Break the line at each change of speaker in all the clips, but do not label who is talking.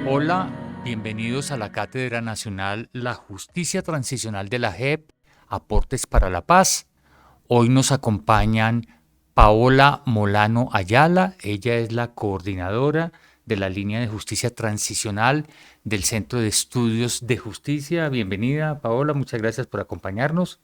Hola, bienvenidos a la Cátedra Nacional La Justicia Transicional de la JEP, Aportes para la Paz. Hoy nos acompañan Paola Molano Ayala, ella es la coordinadora de la línea de justicia transicional del Centro de Estudios de Justicia. Bienvenida, Paola, muchas gracias por acompañarnos.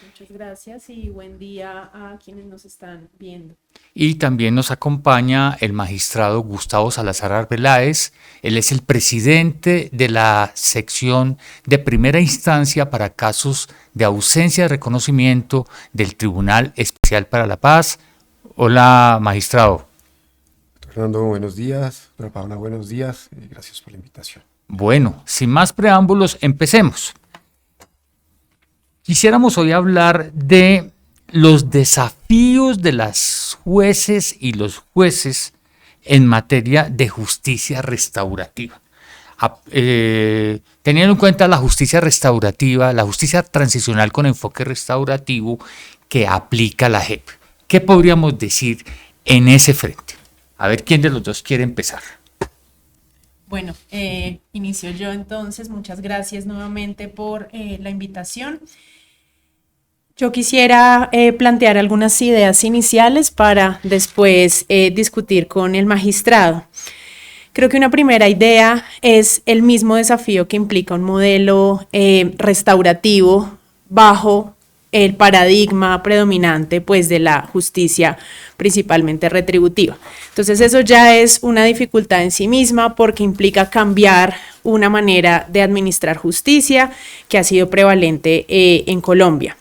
Muchas gracias y buen día a quienes nos están viendo.
Y también nos acompaña el magistrado Gustavo Salazar Arbeláez. Él es el presidente de la sección de primera instancia para casos de ausencia de reconocimiento del Tribunal Especial para la Paz. Hola, magistrado.
Fernando, buenos días. Paula, buenos días. Gracias por la invitación.
Bueno, sin más preámbulos, empecemos. Quisiéramos hoy hablar de los desafíos de las jueces y los jueces en materia de justicia restaurativa. Teniendo en cuenta la justicia restaurativa, la justicia transicional con enfoque restaurativo que aplica la JEP. ¿Qué podríamos decir en ese frente? A ver quién de los dos quiere empezar.
Bueno, inicio yo entonces. Muchas gracias nuevamente por la invitación. Yo quisiera plantear algunas ideas iniciales para después discutir con el magistrado. Creo que una primera idea es el mismo desafío que implica un modelo restaurativo bajo el paradigma predominante pues, de la justicia principalmente retributiva. Entonces eso ya es una dificultad en sí misma porque implica cambiar una manera de administrar justicia que ha sido prevalente en Colombia.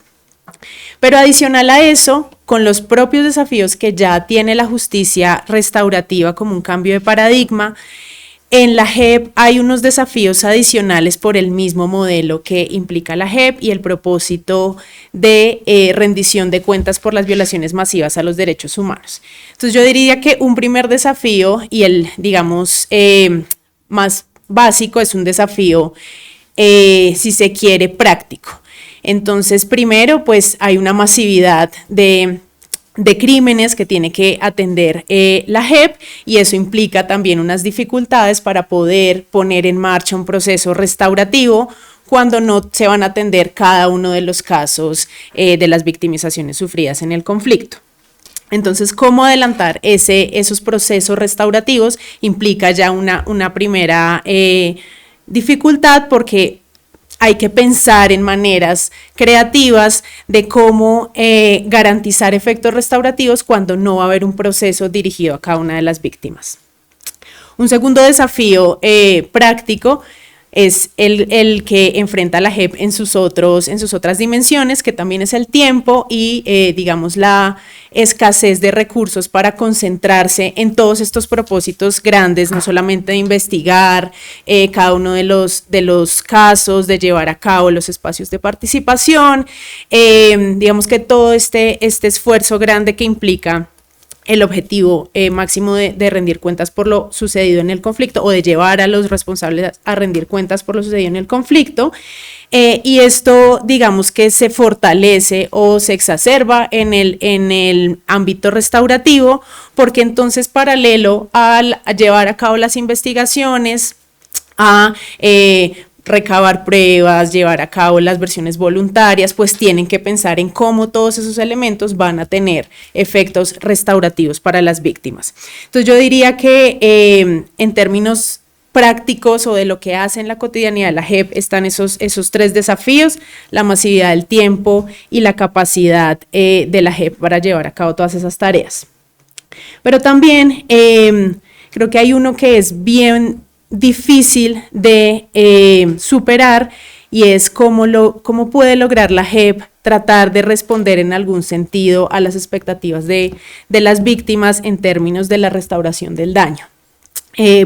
Pero adicional a eso, con los propios desafíos que ya tiene la justicia restaurativa como un cambio de paradigma, en la JEP hay unos desafíos adicionales por el mismo modelo que implica la JEP y el propósito de rendición de cuentas por las violaciones masivas a los derechos humanos. Entonces yo diría que un primer desafío y el, digamos, más básico es un desafío, si se quiere, práctico. Entonces, primero, pues hay una masividad de crímenes que tiene que atender la JEP y eso implica también unas dificultades para poder poner en marcha un proceso restaurativo cuando no se van a atender cada uno de los casos de las victimizaciones sufridas en el conflicto. Entonces, ¿cómo adelantar esos procesos restaurativos? Implica ya una primera dificultad porque hay que pensar en maneras creativas de cómo garantizar efectos restaurativos cuando no va a haber un proceso dirigido a cada una de las víctimas. Un segundo desafío práctico es el que enfrenta la JEP en sus otras dimensiones, que también es el tiempo y, digamos, la escasez de recursos para concentrarse en todos estos propósitos grandes, no solamente de investigar cada uno de los casos, de llevar a cabo los espacios de participación, digamos que todo este esfuerzo grande que implica el objetivo máximo de rendir cuentas por lo sucedido en el conflicto o de llevar a los responsables a rendir cuentas por lo sucedido en el conflicto. Y esto, digamos que se fortalece o se exacerba en el ámbito restaurativo, porque entonces paralelo a llevar a cabo las investigaciones, a recabar pruebas, llevar a cabo las versiones voluntarias, pues tienen que pensar en cómo todos esos elementos van a tener efectos restaurativos para las víctimas. Entonces yo diría que en términos prácticos o de lo que hace en la cotidianidad de la JEP están esos tres desafíos: la masividad del tiempo y la capacidad de la JEP para llevar a cabo todas esas tareas. Pero también creo que hay uno que es bien difícil de superar y es cómo puede lograr la JEP tratar de responder en algún sentido a las expectativas de las víctimas en términos de la restauración del daño.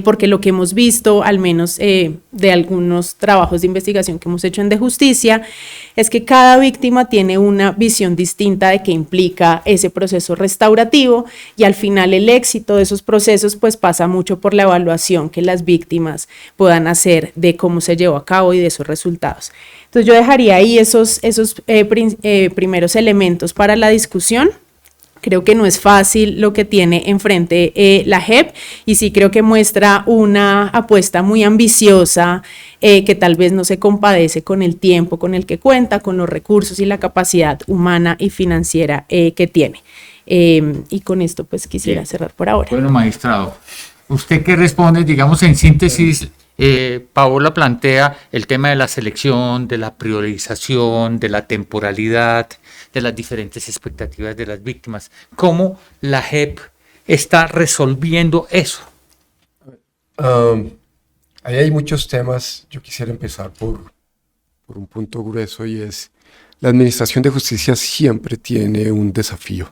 Porque lo que hemos visto, al menos de algunos trabajos de investigación que hemos hecho en De Justicia, es que cada víctima tiene una visión distinta de qué implica ese proceso restaurativo y al final el éxito de esos procesos pues pasa mucho por la evaluación que las víctimas puedan hacer de cómo se llevó a cabo y de esos resultados. Entonces yo dejaría ahí esos primeros elementos para la discusión. Creo que no es fácil lo que tiene enfrente la JEP, y sí creo que muestra una apuesta muy ambiciosa que tal vez no se compadece con el tiempo con el que cuenta, con los recursos y la capacidad humana y financiera que tiene. Y con esto pues quisiera cerrar por ahora.
Bueno, magistrado, ¿usted qué responde? Digamos, en síntesis, Paola plantea el tema de la selección, de la priorización, de la temporalidad, de las diferentes expectativas de las víctimas. ¿Cómo la JEP está resolviendo eso?
Ahí hay muchos temas. Yo quisiera empezar por un punto grueso, y es: la Administración de Justicia siempre tiene un desafío,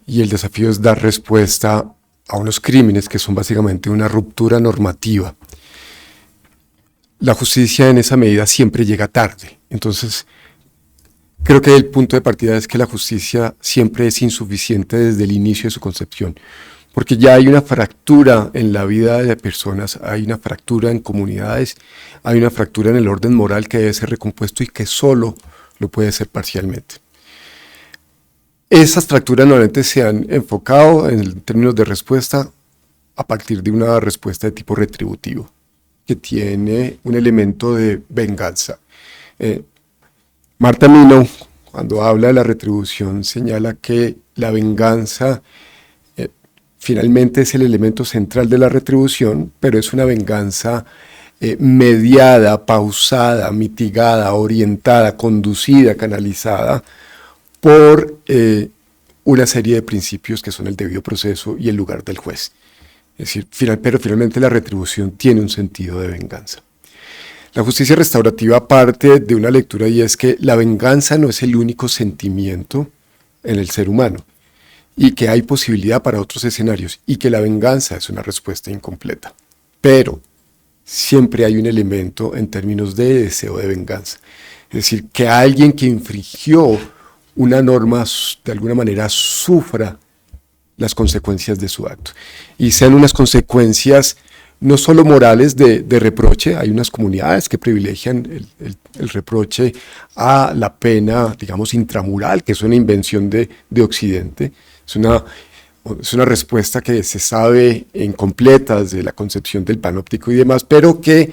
y el desafío es dar respuesta a unos crímenes que son básicamente una ruptura normativa. La justicia en esa medida siempre llega tarde. Entonces, creo que el punto de partida es que la justicia siempre es insuficiente desde el inicio de su concepción, porque ya hay una fractura en la vida de personas, hay una fractura en comunidades, hay una fractura en el orden moral que debe ser recompuesto y que solo lo puede ser parcialmente. Esas fracturas normalmente se han enfocado en términos de respuesta a partir de una respuesta de tipo retributivo, que tiene un elemento de venganza. Marta Minow, cuando habla de la retribución, señala que la venganza finalmente es el elemento central de la retribución, pero es una venganza mediada, pausada, mitigada, orientada, conducida, canalizada por una serie de principios que son el debido proceso y el lugar del juez. Es decir, pero finalmente la retribución tiene un sentido de venganza. La justicia restaurativa parte de una lectura, y es que la venganza no es el único sentimiento en el ser humano, y que hay posibilidad para otros escenarios, y que la venganza es una respuesta incompleta. Pero siempre hay un elemento en términos de deseo de venganza. Es decir, que alguien que infringió una norma de alguna manera sufra las consecuencias de su acto, y sean unas consecuencias no solo morales de reproche. Hay unas comunidades que privilegian el reproche a la pena, digamos, intramural, que es una invención de Occidente. Es una respuesta que se sabe incompleta desde la concepción del panóptico y demás, pero que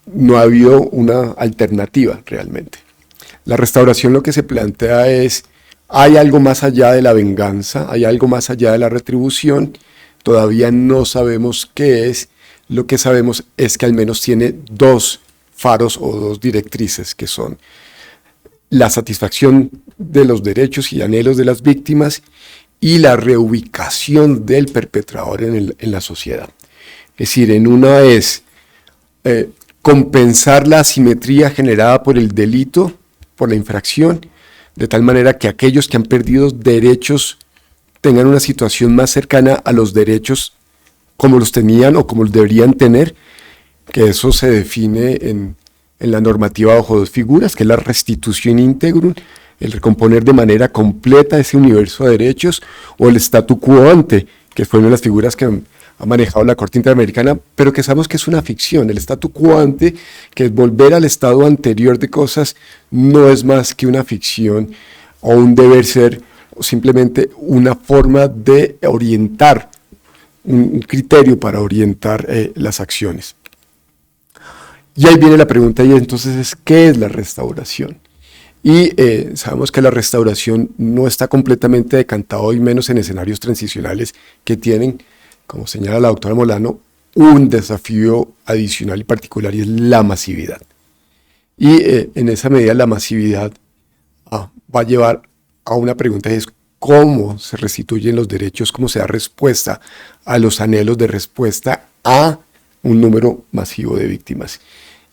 no ha habido una alternativa realmente. La restauración lo que se plantea es: hay algo más allá de la venganza, hay algo más allá de la retribución. Todavía no sabemos qué es. Lo que sabemos es que al menos tiene dos faros o dos directrices, que son la satisfacción de los derechos y anhelos de las víctimas y la reubicación del perpetrador en la sociedad. Es decir, en una es compensar la asimetría generada por el delito, por la infracción, de tal manera que aquellos que han perdido derechos tengan una situación más cercana a los derechos como los tenían o como los deberían tener, que eso se define en la normativa bajo dos figuras, que es la restitución integrum, el recomponer de manera completa ese universo de derechos, o el statu quo ante, que fue una de las figuras que ha manejado la Corte Interamericana, pero que sabemos que es una ficción. El statu quo ante, que es volver al estado anterior de cosas, no es más que una ficción o un deber ser, o simplemente una forma de orientar, un criterio para orientar las acciones. Y ahí viene la pregunta, y entonces ¿qué es la restauración? Y sabemos que la restauración no está completamente decantada, y menos en escenarios transicionales que tienen, como señala la doctora Molano, un desafío adicional y particular, y es la masividad. Y en esa medida la masividad va a llevar a una pregunta, y es: ¿cómo se restituyen los derechos? ¿Cómo se da respuesta a los anhelos de respuesta a un número masivo de víctimas?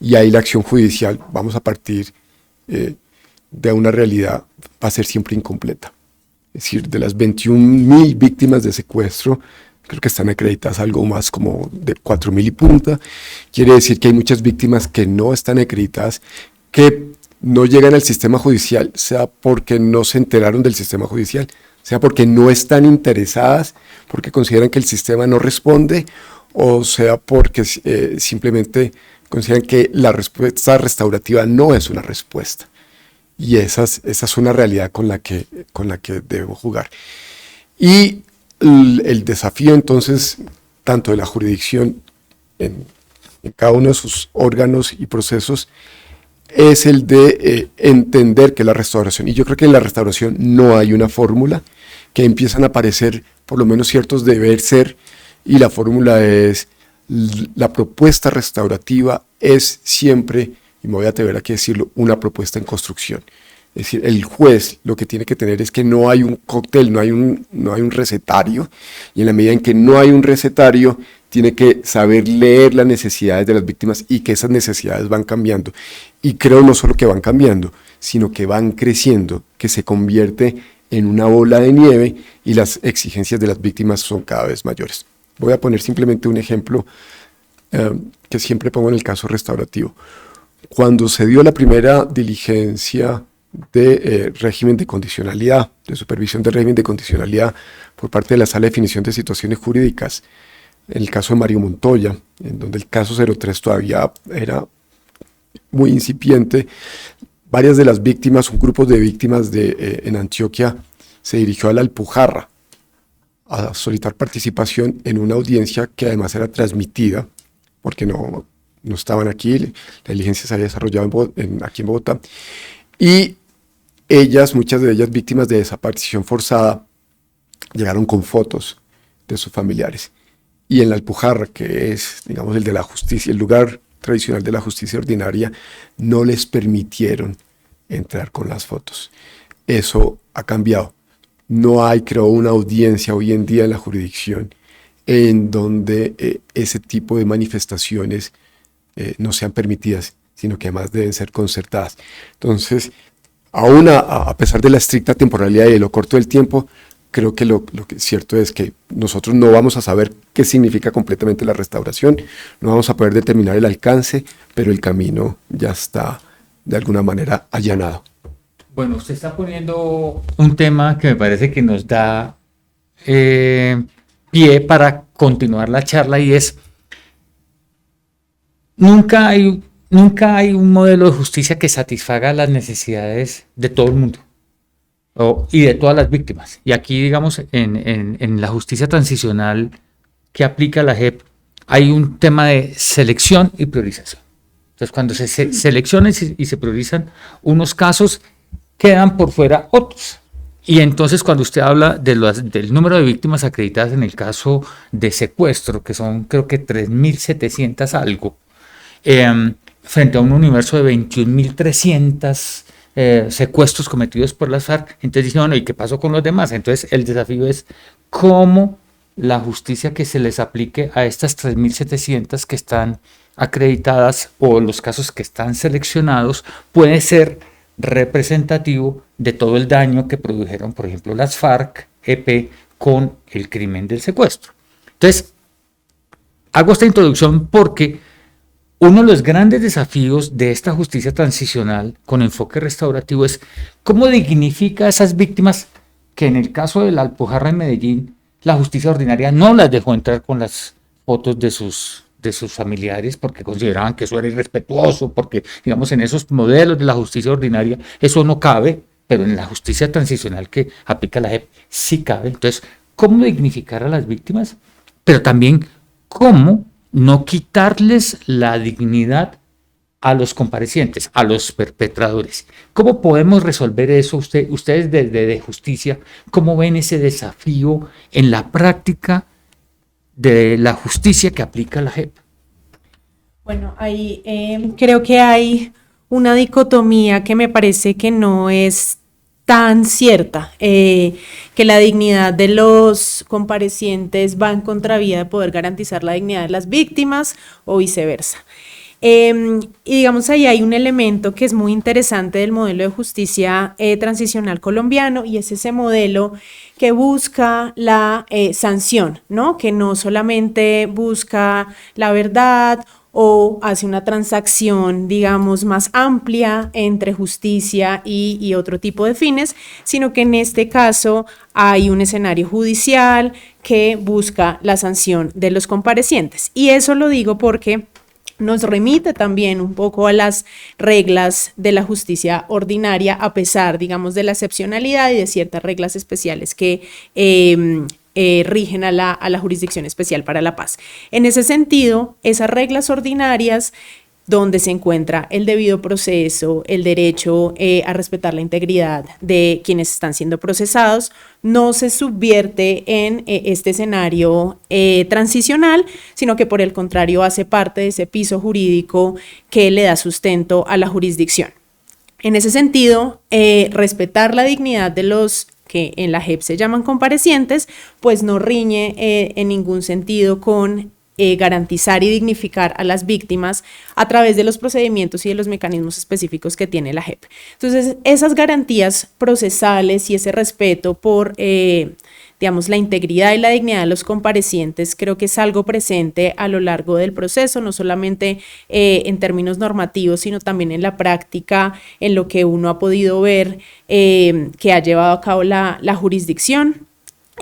Y ahí la acción judicial, vamos a partir de una realidad, va a ser siempre incompleta. Es decir, de las 21.000 víctimas de secuestro, creo que están acreditadas algo más como de 4.000 y punta. Quiere decir que hay muchas víctimas que no están acreditadas, que no llegan al sistema judicial, sea porque no se enteraron del sistema judicial, sea porque no están interesadas, porque consideran que el sistema no responde, o sea porque simplemente consideran que la respuesta restaurativa no es una respuesta. Y esa es una realidad con la que debemos jugar. Y el desafío entonces, tanto de la jurisdicción en cada uno de sus órganos y procesos, es el de entender que la restauración, y yo creo que en la restauración no hay una fórmula, que empiezan a aparecer por lo menos ciertos deber ser, y la fórmula es, la propuesta restaurativa es siempre, y me voy a atrever aquí a decirlo, una propuesta en construcción. Es decir, el juez lo que tiene que tener es que no hay un cóctel, no hay un recetario, y en la medida en que no hay un recetario, tiene que saber leer las necesidades de las víctimas y que esas necesidades van cambiando. Y creo no solo que van cambiando, sino que van creciendo, que se convierte en una bola de nieve y las exigencias de las víctimas son cada vez mayores. Voy a poner simplemente un ejemplo que siempre pongo en el caso restaurativo. Cuando se dio la primera diligencia de régimen de condicionalidad, de supervisión de régimen de condicionalidad por parte de la Sala de Definición de Situaciones Jurídicas, en el caso de Mario Montoya, en donde el caso 03 todavía era muy incipiente, varias de las víctimas, un grupo de víctimas en Antioquia, se dirigió a la Alpujarra a solicitar participación en una audiencia que además era transmitida, porque no estaban aquí, la diligencia se había desarrollado aquí en Bogotá, y muchas de ellas víctimas de desaparición forzada, llegaron con fotos de sus familiares. Y en la Alpujarra, que es, digamos, el de la justicia, el lugar tradicional de la justicia ordinaria, no les permitieron entrar con las fotos. Eso ha cambiado. No hay, creo, una audiencia hoy en día en la jurisdicción en donde ese tipo de manifestaciones no sean permitidas, sino que además deben ser concertadas. Entonces, aún a pesar de la estricta temporalidad y de lo corto del tiempo, creo que lo que es cierto es que nosotros no vamos a saber qué significa completamente la restauración, no vamos a poder determinar el alcance, pero el camino ya está de alguna manera allanado.
Bueno, usted está poniendo un tema que me parece que nos da pie para continuar la charla, y es: nunca hay un modelo de justicia que satisfaga las necesidades de todo el mundo y de todas las víctimas. Y aquí, digamos, en la justicia transicional que aplica la JEP, hay un tema de selección y priorización. Entonces, cuando se seleccionan y se priorizan unos casos, quedan por fuera otros. Y entonces, cuando usted habla del número de víctimas acreditadas en el caso de secuestro, que son creo que 3.700 algo, frente a un universo de 21.300 secuestros cometidos por las FARC, entonces dicen, bueno, ¿y qué pasó con los demás? Entonces el desafío es cómo la justicia que se les aplique a estas 3.700 que están acreditadas, o los casos que están seleccionados, puede ser representativo de todo el daño que produjeron, por ejemplo, las FARC-EP con el crimen del secuestro. Entonces, hago esta introducción porque uno de los grandes desafíos de esta justicia transicional con enfoque restaurativo es cómo dignifica a esas víctimas que, en el caso de la Alpujarra en Medellín, la justicia ordinaria no las dejó entrar con las fotos de sus familiares porque consideraban que eso era irrespetuoso, porque, digamos, en esos modelos de la justicia ordinaria eso no cabe, pero en la justicia transicional que aplica la JEP sí cabe. Entonces, ¿cómo dignificar a las víctimas? Pero también, ¿cómo no quitarles la dignidad a los comparecientes, a los perpetradores? ¿Cómo podemos resolver eso? Ustedes desde justicia, ¿cómo ven ese desafío en la práctica de la justicia que aplica la JEP?
Bueno, ahí creo que hay una dicotomía que me parece que no es tan cierta, que la dignidad de los comparecientes va en contravía de poder garantizar la dignidad de las víctimas o viceversa. Y digamos, ahí hay un elemento que es muy interesante del modelo de justicia transicional colombiano, y es ese modelo que busca la sanción, ¿no? Que no solamente busca la verdad o hace una transacción, digamos, más amplia entre justicia y otro tipo de fines, sino que en este caso hay un escenario judicial que busca la sanción de los comparecientes. Y eso lo digo porque nos remite también un poco a las reglas de la justicia ordinaria, a pesar, digamos, de la excepcionalidad y de ciertas reglas especiales que rigen a la Jurisdicción Especial para la Paz. En ese sentido, esas reglas ordinarias, donde se encuentra el debido proceso, el derecho a respetar la integridad de quienes están siendo procesados, no se subvierte en este escenario transicional, sino que por el contrario hace parte de ese piso jurídico que le da sustento a la jurisdicción. En ese sentido, respetar la dignidad de los que en la JEP se llaman comparecientes, pues no riñe en ningún sentido con garantizar y dignificar a las víctimas a través de los procedimientos y de los mecanismos específicos que tiene la JEP. Entonces, esas garantías procesales y ese respeto por, digamos, la integridad y la dignidad de los comparecientes, creo que es algo presente a lo largo del proceso, no solamente en términos normativos, sino también en la práctica, en lo que uno ha podido ver que ha llevado a cabo la jurisdicción,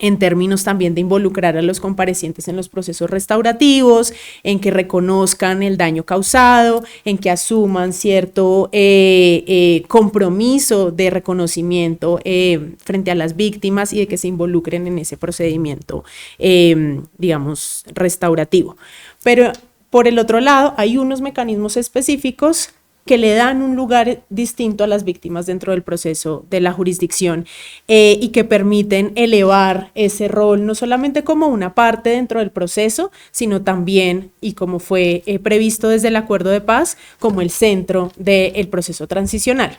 en términos también de involucrar a los comparecientes en los procesos restaurativos, en que reconozcan el daño causado, en que asuman cierto compromiso de reconocimiento frente a las víctimas y de que se involucren en ese procedimiento, digamos, restaurativo. Pero por el otro lado, hay unos mecanismos específicos que le dan un lugar distinto a las víctimas dentro del proceso de la jurisdicción y que permiten elevar ese rol no solamente como una parte dentro del proceso, sino también, y como fue previsto desde el Acuerdo de Paz, como el centro del proceso transicional.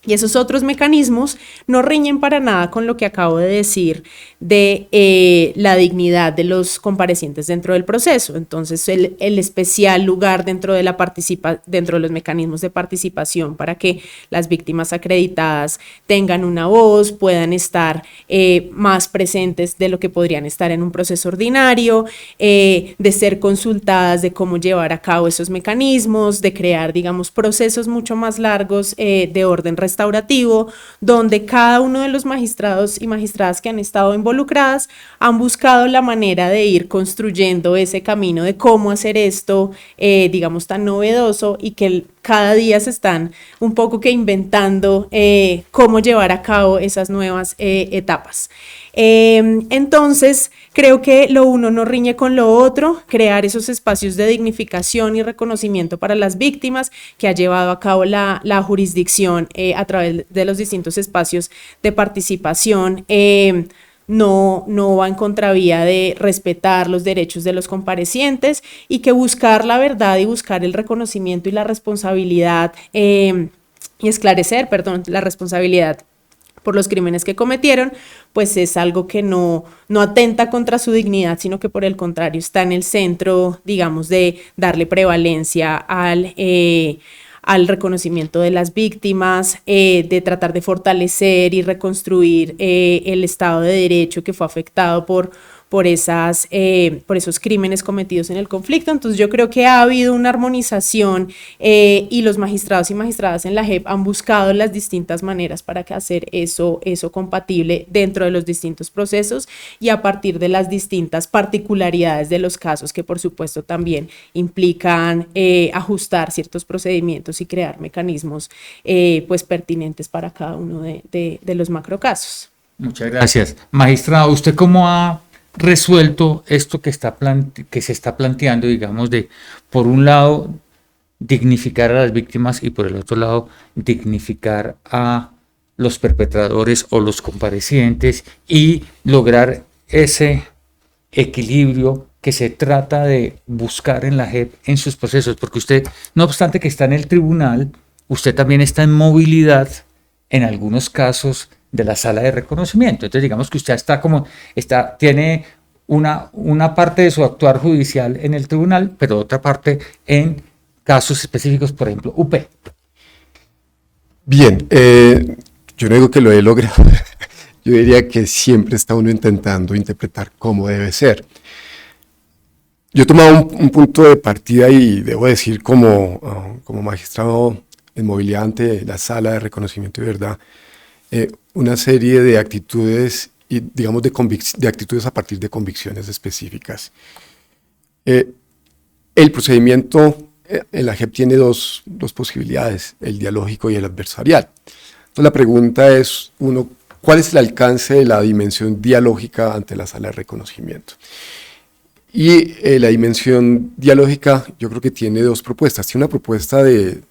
Y esos otros mecanismos no riñen para nada con lo que acabo de decir de la dignidad de los comparecientes dentro del proceso. Entonces, el especial lugar dentro de los mecanismos de participación para que las víctimas acreditadas tengan una voz, puedan estar más presentes de lo que podrían estar en un proceso ordinario, de ser consultadas de cómo llevar a cabo esos mecanismos, de crear, digamos, procesos mucho más largos de orden restaurativo, donde cada uno de los magistrados y magistradas que han estado involucradas han buscado la manera de ir construyendo ese camino de cómo hacer esto, digamos, tan novedoso, y que cada día se están un poco que inventando cómo llevar a cabo esas nuevas etapas. Entonces, creo que lo uno no riñe con lo otro, crear esos espacios de dignificación y reconocimiento para las víctimas que ha llevado a cabo la jurisdicción a través de los distintos espacios de participación, no va en contravía de respetar los derechos de los comparecientes, y que buscar la verdad y buscar el reconocimiento y la responsabilidad y esclarecer, la responsabilidad por los crímenes que cometieron, pues es algo que no atenta contra su dignidad, sino que por el contrario está en el centro, digamos, de darle prevalencia al reconocimiento de las víctimas, de tratar de fortalecer y reconstruir el Estado de Derecho que fue afectado por esos crímenes cometidos en el conflicto. Entonces yo creo que ha habido una armonización y los magistrados y magistradas en la JEP han buscado las distintas maneras para que hacer eso compatible dentro de los distintos procesos y a partir de las distintas particularidades de los casos que por supuesto también implican ajustar ciertos procedimientos y crear mecanismos pues pertinentes para cada uno de los macrocasos.
Muchas gracias. Magistrado, ¿usted cómo ha resuelto esto que se está planteando, digamos, de, por un lado, dignificar a las víctimas y por el otro lado, dignificar a los perpetradores o los comparecientes y lograr ese equilibrio que se trata de buscar en la JEP en sus procesos? Porque usted, no obstante que está en el tribunal, usted también está en movilidad en algunos casos de la sala de reconocimiento. Entonces digamos que usted tiene una parte de su actuar judicial en el tribunal, pero otra parte en casos específicos, por ejemplo, UP.
Bien, yo no digo que lo he logrado, yo diría que siempre está uno intentando interpretar cómo debe ser. Yo he tomado un punto de partida y debo decir como magistrado en movilidad ante la sala de reconocimiento de verdad, una serie de actitudes y digamos de actitudes a partir de convicciones específicas. El procedimiento la JEP tiene dos posibilidades, el dialógico y el adversarial. Entonces la pregunta es, uno, ¿cuál es el alcance de la dimensión dialógica ante la sala de reconocimiento? Y la dimensión dialógica yo creo que tiene dos propuestas. Tiene una propuesta de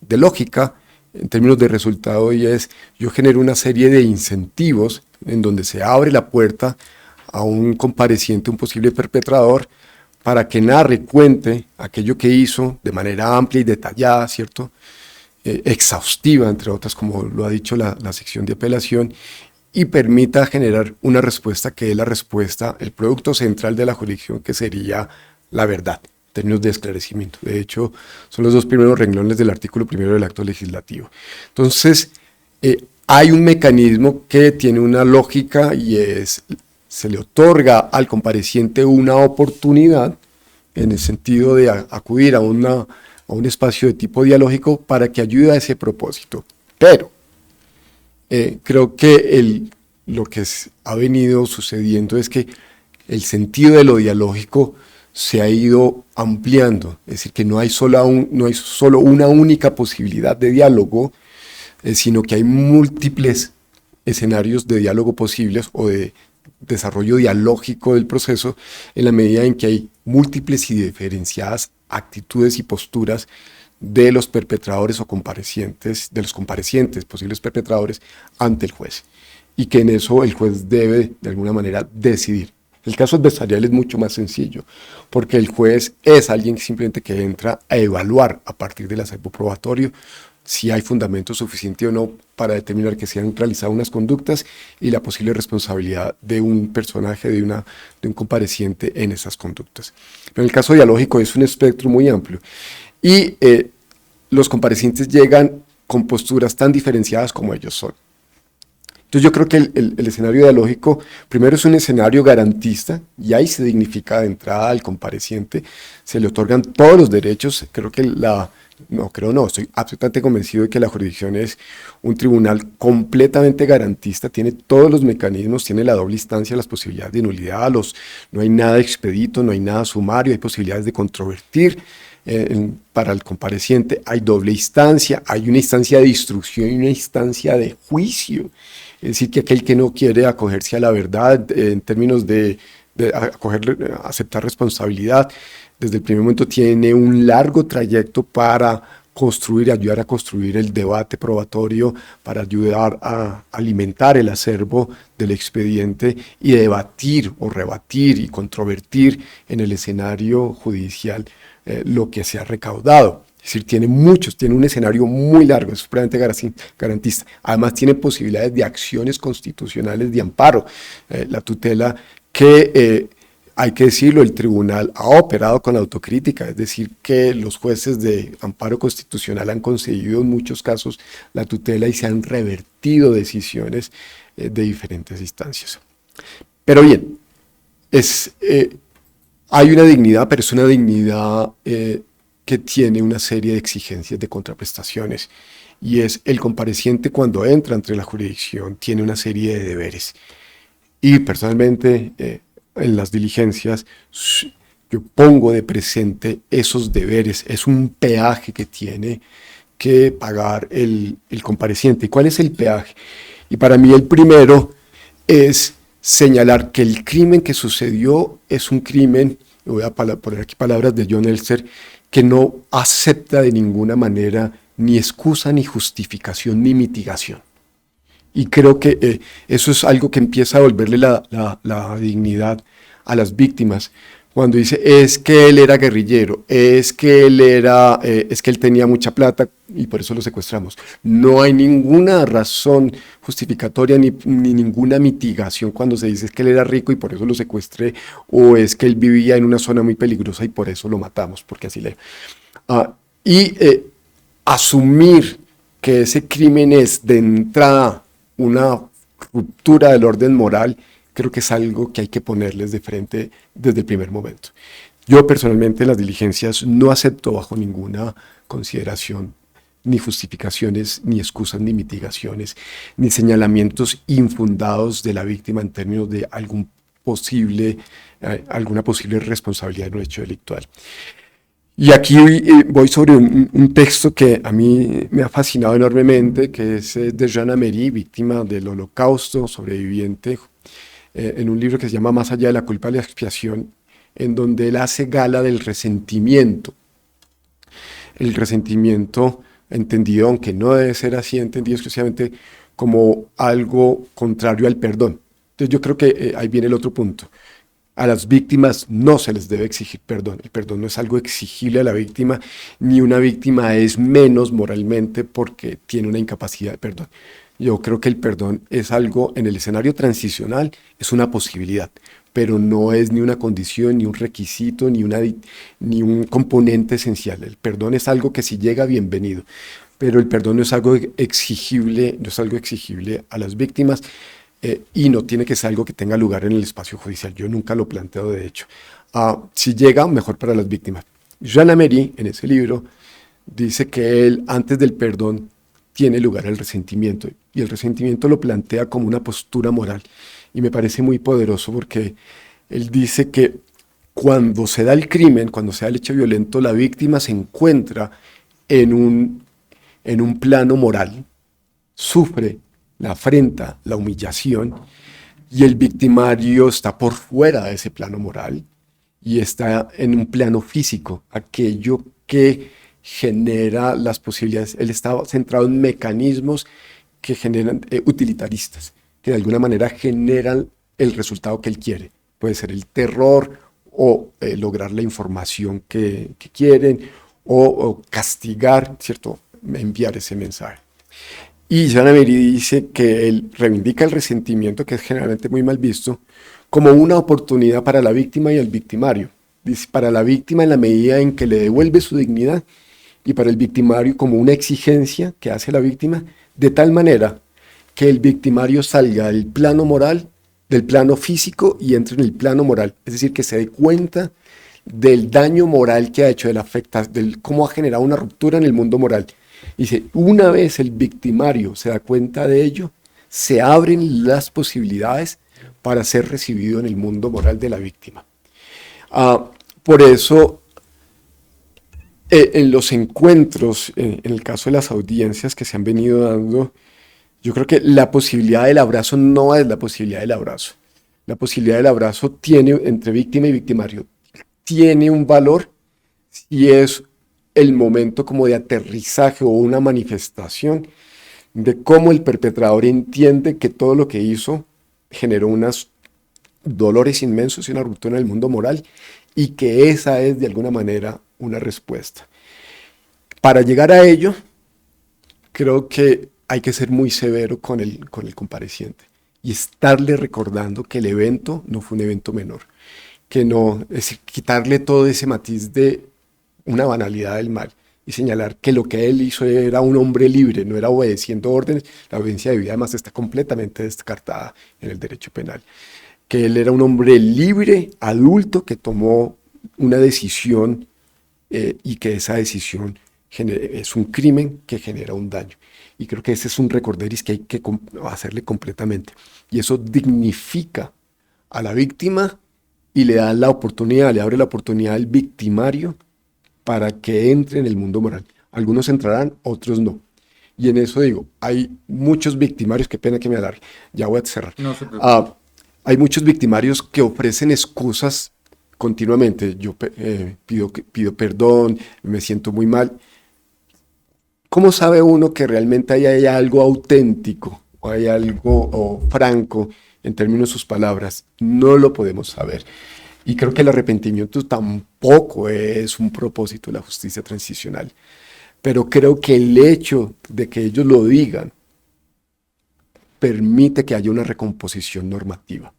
lógica en términos de resultado, y es, yo genero una serie de incentivos en donde se abre la puerta a un compareciente, un posible perpetrador, para que narre, cuente aquello que hizo de manera amplia y detallada, ¿cierto? Exhaustiva, entre otras, como lo ha dicho la sección de apelación, y permita generar una respuesta que es la respuesta, el producto central de la jurisdicción, que sería la verdad, en términos de esclarecimiento. De hecho, son los dos primeros renglones del artículo primero del acto legislativo. Entonces, hay un mecanismo que tiene una lógica, y es, se le otorga al compareciente una oportunidad en el sentido de acudir a un espacio de tipo dialógico para que ayude a ese propósito. Pero creo que lo que ha venido sucediendo es que el sentido de lo dialógico se ha ido ampliando, es decir, que no hay solo una única posibilidad de diálogo, sino que hay múltiples escenarios de diálogo posibles o de desarrollo dialógico del proceso, en la medida en que hay múltiples y diferenciadas actitudes y posturas de los perpetradores o comparecientes, de los comparecientes, posibles perpetradores, ante el juez, y que en eso el juez debe de alguna manera decidir. El caso adversarial es mucho más sencillo, porque el juez es alguien simplemente que entra a evaluar a partir del acervo probatorio si hay fundamento suficiente o no para determinar que se han realizado unas conductas y la posible responsabilidad de un personaje, de un compareciente en esas conductas. Pero en el caso dialógico es un espectro muy amplio, y los comparecientes llegan con posturas tan diferenciadas como ellos son. Entonces yo creo que el escenario dialógico primero es un escenario garantista, y ahí se dignifica de entrada al compareciente, se le otorgan todos los derechos. Estoy absolutamente convencido de que la jurisdicción es un tribunal completamente garantista, tiene todos los mecanismos, tiene la doble instancia, las posibilidades de nulidad, no hay nada expedito, no hay nada sumario, hay posibilidades de controvertir. Para el compareciente hay doble instancia, hay una instancia de instrucción y una instancia de juicio. Es decir, que aquel que no quiere acogerse a la verdad en términos de aceptar responsabilidad, desde el primer momento tiene un largo trayecto para ayudar a construir el debate probatorio, para ayudar a alimentar el acervo del expediente y debatir o rebatir y controvertir en el escenario judicial lo que se ha recaudado. Es decir, tiene un escenario muy largo, es supremamente garantista. Además tiene posibilidades de acciones constitucionales de amparo. La tutela que, hay que decirlo, el tribunal ha operado con autocrítica, es decir, que los jueces de amparo constitucional han concedido en muchos casos la tutela y se han revertido decisiones de diferentes instancias. Pero bien, hay una dignidad, pero es una dignidad que tiene una serie de exigencias de contraprestaciones, y es el compareciente cuando entra entre la jurisdicción tiene una serie de deberes, y personalmente en las diligencias yo pongo de presente esos deberes. Es un peaje que tiene que pagar el compareciente. ¿Y cuál es el peaje? Y para mí el primero es señalar que el crimen que sucedió es un crimen, voy a poner aquí palabras de John Elster, que no acepta de ninguna manera ni excusa, ni justificación, ni mitigación. Y creo que eso es algo que empieza a devolverle la dignidad a las víctimas. Cuando dice, es que él era guerrillero, es que él tenía mucha plata y por eso lo secuestramos. No hay ninguna razón justificatoria ni ninguna mitigación cuando se dice es que él era rico y por eso lo secuestré, o es que él vivía en una zona muy peligrosa y por eso lo matamos, porque así le... asumir que ese crimen es de entrada una ruptura del orden moral, creo que es algo que hay que ponerles de frente desde el primer momento. Yo personalmente en las diligencias no acepto bajo ninguna consideración ni justificaciones, ni excusas, ni mitigaciones, ni señalamientos infundados de la víctima en términos de alguna posible responsabilidad en un hecho delictual. Y aquí voy sobre un texto que a mí me ha fascinado enormemente, que es de Jean Améry, víctima del Holocausto, sobreviviente, en un libro que se llama Más allá de la culpa y la expiación, en donde él hace gala del resentimiento. El resentimiento entendido, aunque no debe ser así, entendido exclusivamente como algo contrario al perdón. Entonces yo creo que ahí viene el otro punto. A las víctimas no se les debe exigir perdón. El perdón no es algo exigible a la víctima, ni una víctima es menos moralmente porque tiene una incapacidad de perdón. Yo creo que el perdón es algo en el escenario transicional, es una posibilidad, pero no es ni una condición, ni un requisito, ni un componente esencial. El perdón es algo que si llega, bienvenido, pero el perdón no es algo exigible, no es algo exigible a las víctimas. Y no tiene que ser algo que tenga lugar en el espacio judicial. Yo nunca lo planteo, de hecho. Si llega, mejor para las víctimas. Jean Améry, en ese libro, dice que él, antes del perdón, tiene lugar el resentimiento. Y el resentimiento lo plantea como una postura moral. Y me parece muy poderoso porque él dice que cuando se da el crimen, cuando se da el hecho violento, la víctima se encuentra en un plano moral, sufre la afrenta, la humillación, y el victimario está por fuera de ese plano moral y está en un plano físico, aquello que genera las posibilidades. Él está centrado en mecanismos que generan utilitaristas, que de alguna manera generan el resultado que él quiere. Puede ser el terror o lograr la información que quieren o castigar, ¿cierto? Enviar ese mensaje. Y Jean Améry dice que él reivindica el resentimiento, que es generalmente muy mal visto, como una oportunidad para la víctima y el victimario. Dice, para la víctima en la medida en que le devuelve su dignidad y para el victimario como una exigencia que hace la víctima, de tal manera que el victimario salga del plano moral, del plano físico y entre en el plano moral. Es decir, que se dé cuenta del daño moral que ha hecho, del cómo ha generado una ruptura en el mundo moral. Dice, una vez el victimario se da cuenta de ello, se abren las posibilidades para ser recibido en el mundo moral de la víctima. Por eso, en los encuentros, en el caso de las audiencias que se han venido dando, yo creo que la posibilidad del abrazo no es la posibilidad del abrazo. La posibilidad del abrazo tiene, entre víctima y victimario, tiene un valor y es el momento como de aterrizaje o una manifestación de cómo el perpetrador entiende que todo lo que hizo generó unos dolores inmensos y una ruptura en el mundo moral y que esa es de alguna manera una respuesta. Para llegar a ello, creo que hay que ser muy severo con el compareciente y estarle recordando que el evento no fue un evento menor, que no, es decir, quitarle todo ese matiz de una banalidad del mal y señalar que lo que él hizo era un hombre libre, no era obedeciendo órdenes. La obediencia de vida además está completamente descartada en el derecho penal. Que él era un hombre libre, adulto, que tomó una decisión y que esa decisión es un crimen que genera un daño. Y creo que ese es un recorderis que hay que hacerle completamente. Y eso dignifica a la víctima y le da la oportunidad, le abre la oportunidad al victimario para que entre en el mundo moral. Algunos entrarán, otros no. Y en eso digo, hay muchos victimarios, qué pena que me alargue, ya voy a cerrar. No se preocupe. Hay muchos victimarios que ofrecen excusas continuamente. Yo pido perdón, me siento muy mal. ¿Cómo sabe uno que realmente hay algo auténtico o hay algo franco en términos de sus palabras? No lo podemos saber. Y creo que el arrepentimiento tampoco es un propósito de la justicia transicional. Pero creo que el hecho de que ellos lo digan permite que haya una recomposición normativa.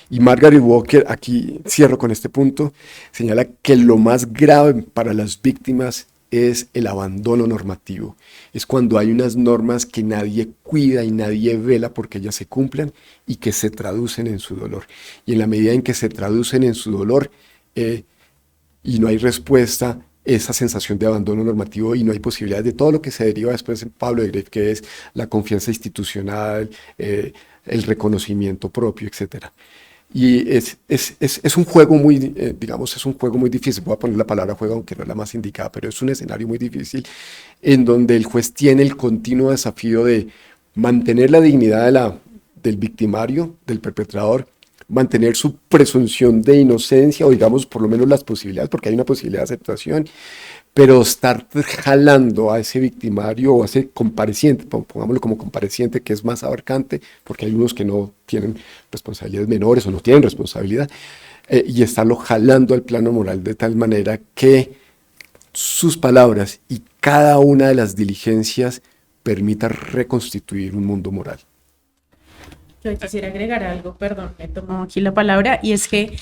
Y Margaret Walker, aquí cierro con este punto, señala que lo más grave para las víctimas es el abandono normativo. Es cuando hay unas normas que nadie cuida y nadie vela porque ellas se cumplan y que se traducen en su dolor. Y en la medida en que se traducen en su dolor y no hay respuesta, esa sensación de abandono normativo y no hay posibilidad de todo lo que se deriva después en Pablo de Greiff, que es la confianza institucional, el reconocimiento propio, etc. Y es un juego muy, digamos, es un juego muy difícil. Voy a poner la palabra juego, aunque no es la más indicada, pero es un escenario muy difícil en donde el juez tiene el continuo desafío de mantener la dignidad del victimario, del perpetrador, mantener su presunción de inocencia, o digamos, por lo menos las posibilidades, porque hay una posibilidad de aceptación, pero estar jalando a ese victimario o a ese compareciente, pongámoslo como compareciente, que es más abarcante, porque hay unos que no tienen responsabilidades menores o no tienen responsabilidad, y estarlo jalando al plano moral de tal manera que sus palabras y cada una de las diligencias permita reconstituir un mundo moral.
Yo quisiera agregar algo, perdón, me tomo aquí la palabra, y es que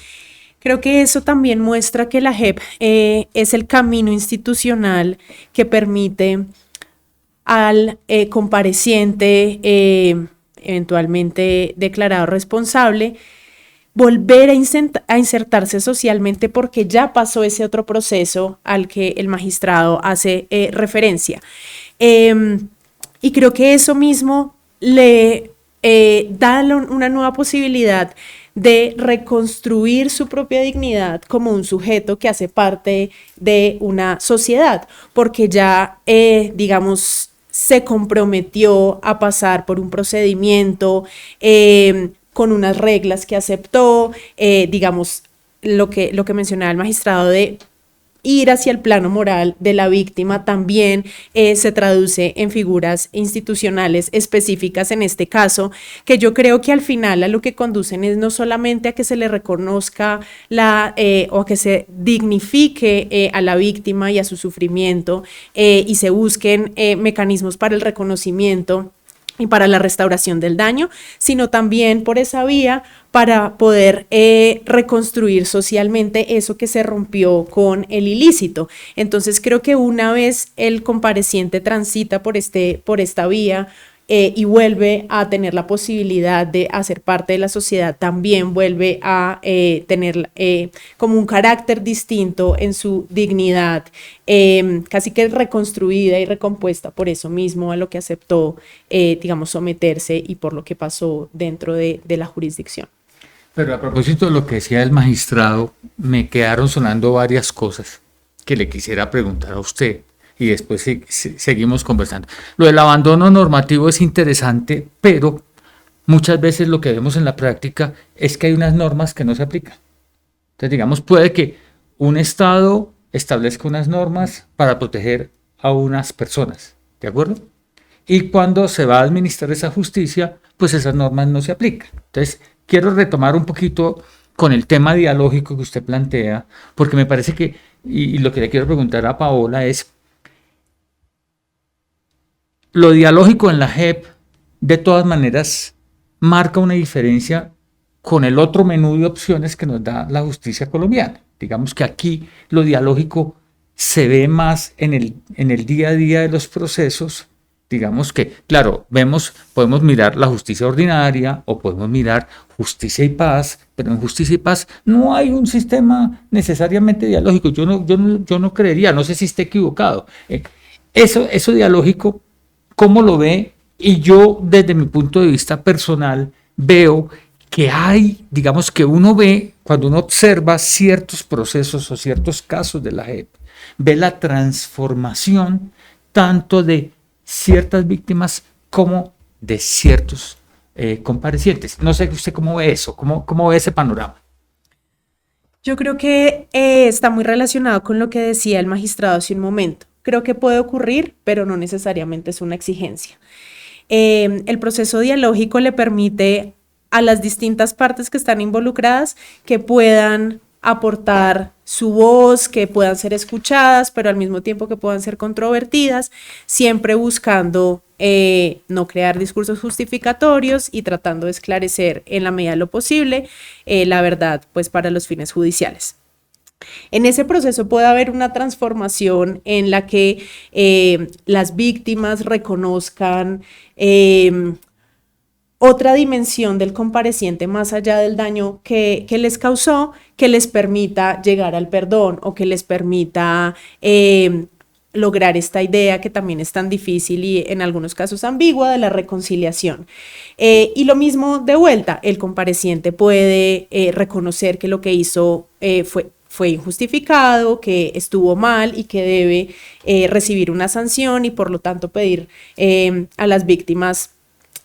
creo que eso también muestra que la JEP es el camino institucional que permite al compareciente, eventualmente declarado responsable, volver a insertarse socialmente porque ya pasó ese otro proceso al que el magistrado hace referencia. Y creo que eso mismo le da una nueva posibilidad de reconstruir su propia dignidad como un sujeto que hace parte de una sociedad, porque ya, digamos, se comprometió a pasar por un procedimiento con unas reglas que aceptó, digamos, lo que mencionaba el magistrado de ir hacia el plano moral de la víctima también se traduce en figuras institucionales específicas en este caso, que yo creo que al final a lo que conducen es no solamente a que se le reconozca o a que se dignifique a la víctima y a su sufrimiento y se busquen mecanismos para el reconocimiento y para la restauración del daño, sino también por esa vía para poder reconstruir socialmente eso que se rompió con el ilícito. Entonces creo que una vez el compareciente transita por esta vía y vuelve a tener la posibilidad de hacer parte de la sociedad, también vuelve a tener como un carácter distinto en su dignidad, casi que reconstruida y recompuesta por eso mismo a lo que aceptó, digamos, someterse y por lo que pasó dentro de la jurisdicción.
Pero a propósito de lo que decía el magistrado, me quedaron sonando varias cosas que le quisiera preguntar a usted y después seguimos conversando. Lo del abandono normativo es interesante, pero muchas veces lo que vemos en la práctica es que hay unas normas que no se aplican. Entonces, digamos, puede que un Estado establezca unas normas para proteger a unas personas, ¿de acuerdo? Y cuando se va a administrar esa justicia, pues esas normas no se aplican. Entonces, quiero retomar un poquito con el tema dialógico que usted plantea, porque me parece que, y lo que le quiero preguntar a Paola es, lo dialógico en la JEP, de todas maneras, marca una diferencia con el otro menú de opciones que nos da la justicia colombiana. Digamos que aquí lo dialógico se ve más en el día a día de los procesos. Digamos que, claro, podemos mirar la justicia ordinaria o podemos mirar justicia y paz, pero en justicia y paz no hay un sistema necesariamente dialógico. Yo no creería, no sé si esté equivocado. Eso dialógico, ¿cómo lo ve? Y yo, desde mi punto de vista personal, veo que digamos que uno ve, cuando uno observa ciertos procesos o ciertos casos de la JEP, ve la transformación tanto de ciertas víctimas como de ciertos comparecientes. No sé usted cómo ve eso, cómo ve ese panorama.
Yo creo que está muy relacionado con lo que decía el magistrado hace un momento. Creo que puede ocurrir, pero no necesariamente es una exigencia. El proceso dialógico le permite a las distintas partes que están involucradas que puedan aportar su voz, que puedan ser escuchadas, pero al mismo tiempo que puedan ser controvertidas, siempre buscando no crear discursos justificatorios y tratando de esclarecer en la medida de lo posible la verdad, pues para los fines judiciales. En ese proceso puede haber una transformación en la que las víctimas reconozcan otra dimensión del compareciente más allá del daño que les causó, que les permita llegar al perdón o que les permita lograr esta idea que también es tan difícil y en algunos casos ambigua de la reconciliación. Y lo mismo de vuelta, el compareciente puede reconocer que lo que hizo fue injustificado, que estuvo mal y que debe recibir una sanción y por lo tanto pedir a las víctimas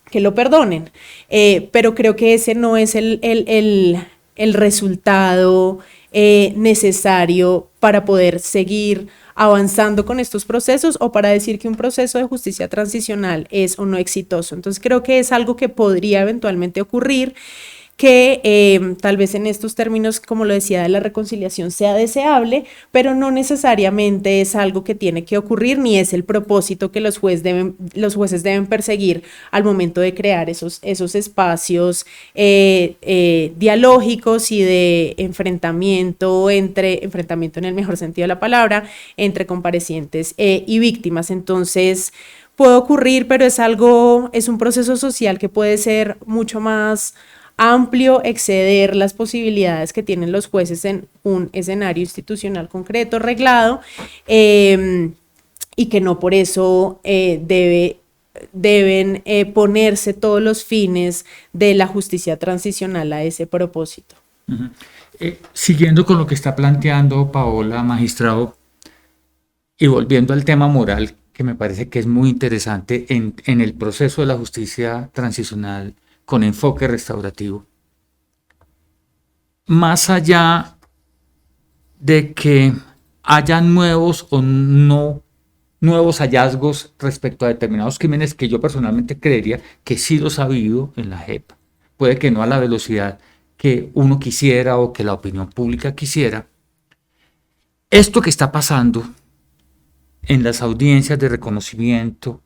que lo perdonen. Pero creo que ese no es el resultado necesario para poder seguir avanzando con estos procesos o para decir que un proceso de justicia transicional es o no exitoso. Entonces creo que es algo que podría eventualmente ocurrir, que tal vez en estos términos, como lo decía, de la reconciliación sea deseable, pero no necesariamente es algo que tiene que ocurrir ni es el propósito que los jueces deben perseguir al momento de crear esos espacios dialógicos y de enfrentamiento en el mejor sentido de la palabra, entre comparecientes y víctimas. Entonces, puede ocurrir, pero es un proceso social que puede ser mucho más amplio, exceder las posibilidades que tienen los jueces en un escenario institucional concreto, reglado, y que no por eso deben ponerse todos los fines de la justicia transicional a ese propósito.
Siguiendo con lo que está planteando Paola, magistrado, y volviendo al tema moral, que me parece que es muy interesante en el proceso de la justicia transicional con enfoque restaurativo. Más allá de que haya nuevos o no nuevos hallazgos respecto a determinados crímenes que yo personalmente creería que sí los ha habido en la JEP, puede que no a la velocidad que uno quisiera o que la opinión pública quisiera, esto que está pasando en las audiencias de reconocimiento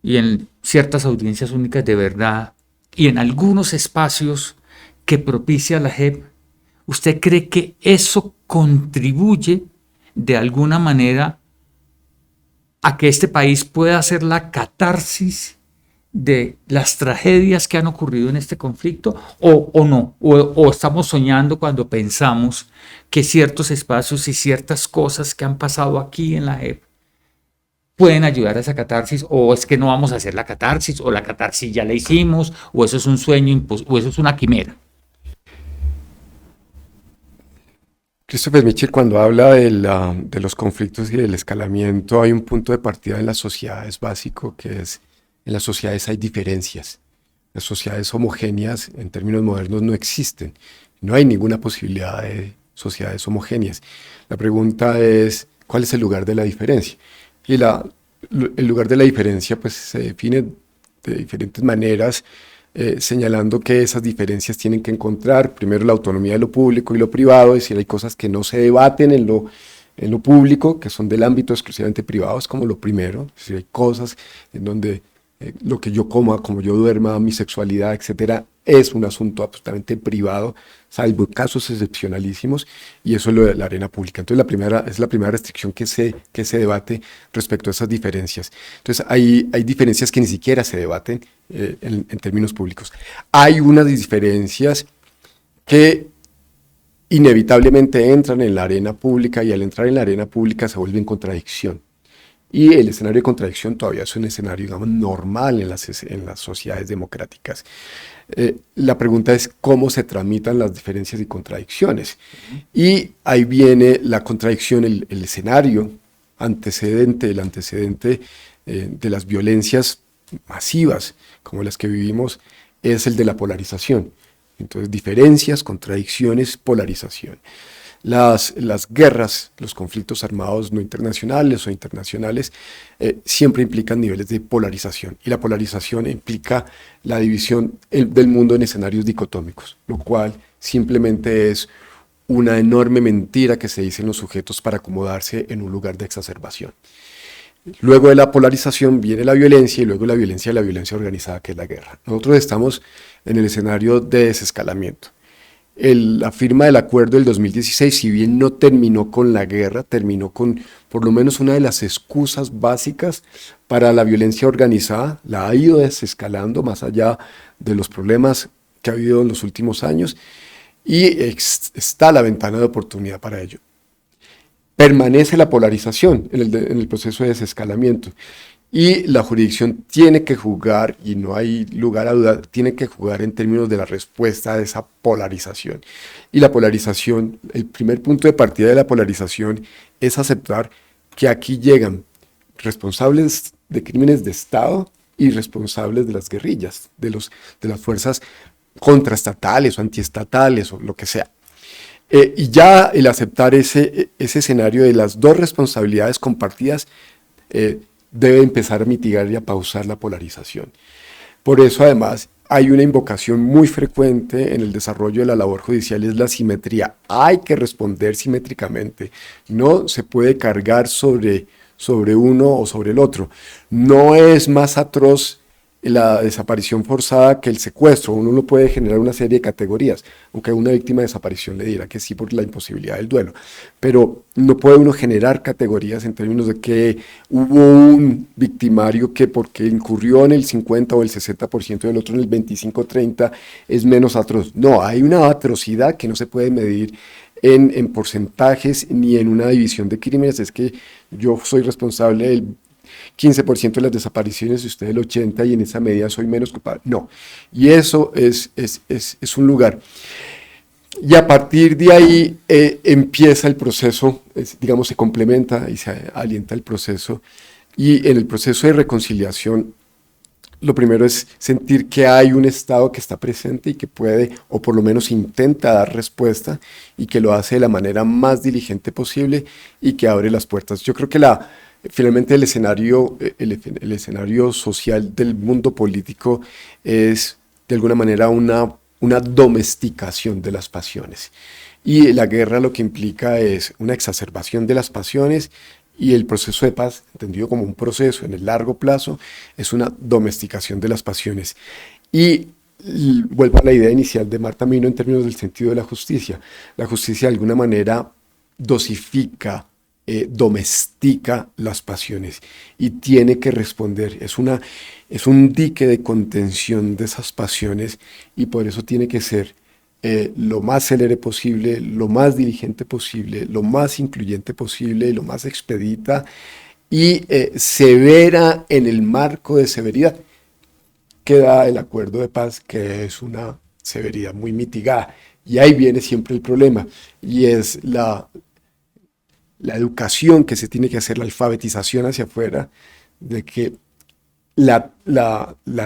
y en ciertas audiencias únicas de verdad y en algunos espacios que propicia la JEP, ¿usted cree que eso contribuye de alguna manera a que este país pueda hacer la catarsis de las tragedias que han ocurrido en este conflicto o no? ¿O estamos soñando cuando pensamos que ciertos espacios y ciertas cosas que han pasado aquí en la JEP pueden ayudar a esa catarsis, o es que no vamos a hacer la catarsis, o la catarsis ya la hicimos, o eso es un sueño, o eso es una quimera?
Christopher Mitchell, cuando habla de los conflictos y del escalamiento, hay un punto de partida en las sociedades básico, que es, en las sociedades hay diferencias. Las sociedades homogéneas, en términos modernos, no existen. No hay ninguna posibilidad de sociedades homogéneas. La pregunta es, ¿cuál es el lugar de la diferencia? Y el lugar de la diferencia pues, se define de diferentes maneras, señalando que esas diferencias tienen que encontrar primero la autonomía de lo público y lo privado, es decir, hay cosas que no se debaten en lo público, que son del ámbito exclusivamente privado, es como lo primero, es decir, hay cosas en donde lo que yo coma, como yo duerma, mi sexualidad, etcétera, es un asunto absolutamente privado, salvo casos excepcionalísimos, y eso es lo de la arena pública. Entonces es la primera restricción que se debate respecto a esas diferencias. Entonces hay diferencias que ni siquiera se debaten en términos públicos. Hay unas diferencias que inevitablemente entran en la arena pública, y al entrar en la arena pública se vuelven contradicción. Y el escenario de contradicción todavía es un escenario, digamos, normal en las sociedades democráticas. La pregunta es cómo se tramitan las diferencias y contradicciones. Y ahí viene la contradicción, el escenario antecedente, el antecedente de las violencias masivas como las que vivimos, es el de la polarización. Entonces, diferencias, contradicciones, polarización. Las guerras, los conflictos armados no internacionales o internacionales siempre implican niveles de polarización, y la polarización implica la división del mundo en escenarios dicotómicos, lo cual simplemente es una enorme mentira que se dicen los sujetos para acomodarse en un lugar de exacerbación. Luego de la polarización viene la violencia, y luego la violencia organizada, que es la guerra. Nosotros estamos en el escenario de desescalamiento. La firma del acuerdo del 2016, si bien no terminó con la guerra, terminó con por lo menos una de las excusas básicas para la violencia organizada, la ha ido desescalando más allá de los problemas que ha habido en los últimos años, y está la ventana de oportunidad para ello. permanece la polarización en el proceso de desescalamiento. Y la jurisdicción tiene que jugar, y no hay lugar a dudar, tiene que jugar en términos de la respuesta a esa polarización. Y la polarización, el primer punto de partida de la polarización es aceptar que aquí llegan responsables de crímenes de Estado y responsables de las guerrillas, de las fuerzas contraestatales o antiestatales o lo que sea. Y ya el aceptar ese escenario de las dos responsabilidades compartidas debe empezar a mitigar y a pausar la polarización. Por eso, además, hay una invocación muy frecuente en el desarrollo de la labor judicial, es la simetría. Hay que responder simétricamente. No se puede cargar sobre uno o sobre el otro. No es más atroz la desaparición forzada que el secuestro. Uno no puede generar una serie de categorías, aunque a una víctima de desaparición le dirá que sí por la imposibilidad del duelo. Pero no puede uno generar categorías en términos de que hubo un victimario que porque incurrió en el 50 o el 60% del otro en el 25-30 es menos atroz. No, hay una atrocidad que no se puede medir en porcentajes ni en una división de crímenes. Es que yo soy responsable del 15% de las desapariciones y usted el 80% y en esa medida soy menos culpable. No, y eso es un lugar. Y a partir de ahí empieza el proceso, digamos, se complementa y se alienta el proceso. Y en el proceso de reconciliación, lo primero es sentir que hay un Estado que está presente y que puede, o por lo menos intenta dar respuesta, y que lo hace de la manera más diligente posible y que abre las puertas. Yo creo que finalmente el escenario social del mundo político es de alguna manera una domesticación de las pasiones. Y la guerra lo que implica es una exacerbación de las pasiones, y el proceso de paz, entendido como un proceso en el largo plazo, es una domesticación de las pasiones. Y vuelvo a la idea inicial de Marta Mino en términos del sentido de la justicia. La justicia de alguna manera dosifica, domestica las pasiones y tiene que responder. Es un dique de contención de esas pasiones, y por eso tiene que ser lo más célere posible, lo más diligente posible, lo más incluyente posible, lo más expedita y severa en el marco de severidad que da el acuerdo de paz, que es una severidad muy mitigada. Y ahí viene siempre el problema, y es la educación que se tiene que hacer, la alfabetización hacia afuera, de que la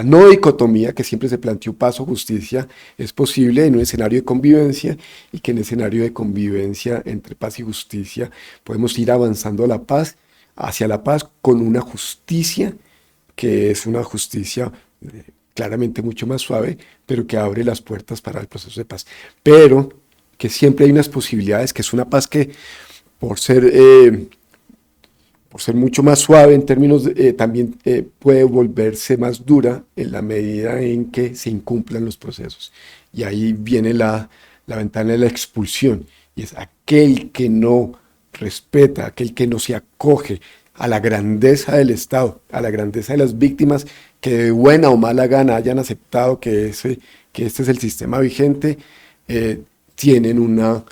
no dicotomía que siempre se planteó paz o justicia es posible en un escenario de convivencia, y que en el escenario de convivencia entre paz y justicia podemos ir avanzando a la paz, hacia la paz, con una justicia que es una justicia claramente mucho más suave, pero que abre las puertas para el proceso de paz. Pero que siempre hay unas posibilidades, que es una paz que por ser mucho más suave en términos también puede volverse más dura en la medida en que se incumplan los procesos. Y ahí viene la ventana de la expulsión, y es aquel que no respeta, aquel que no se acoge a la grandeza del Estado, a la grandeza de las víctimas, que de buena o mala gana hayan aceptado que este es el sistema vigente, tienen una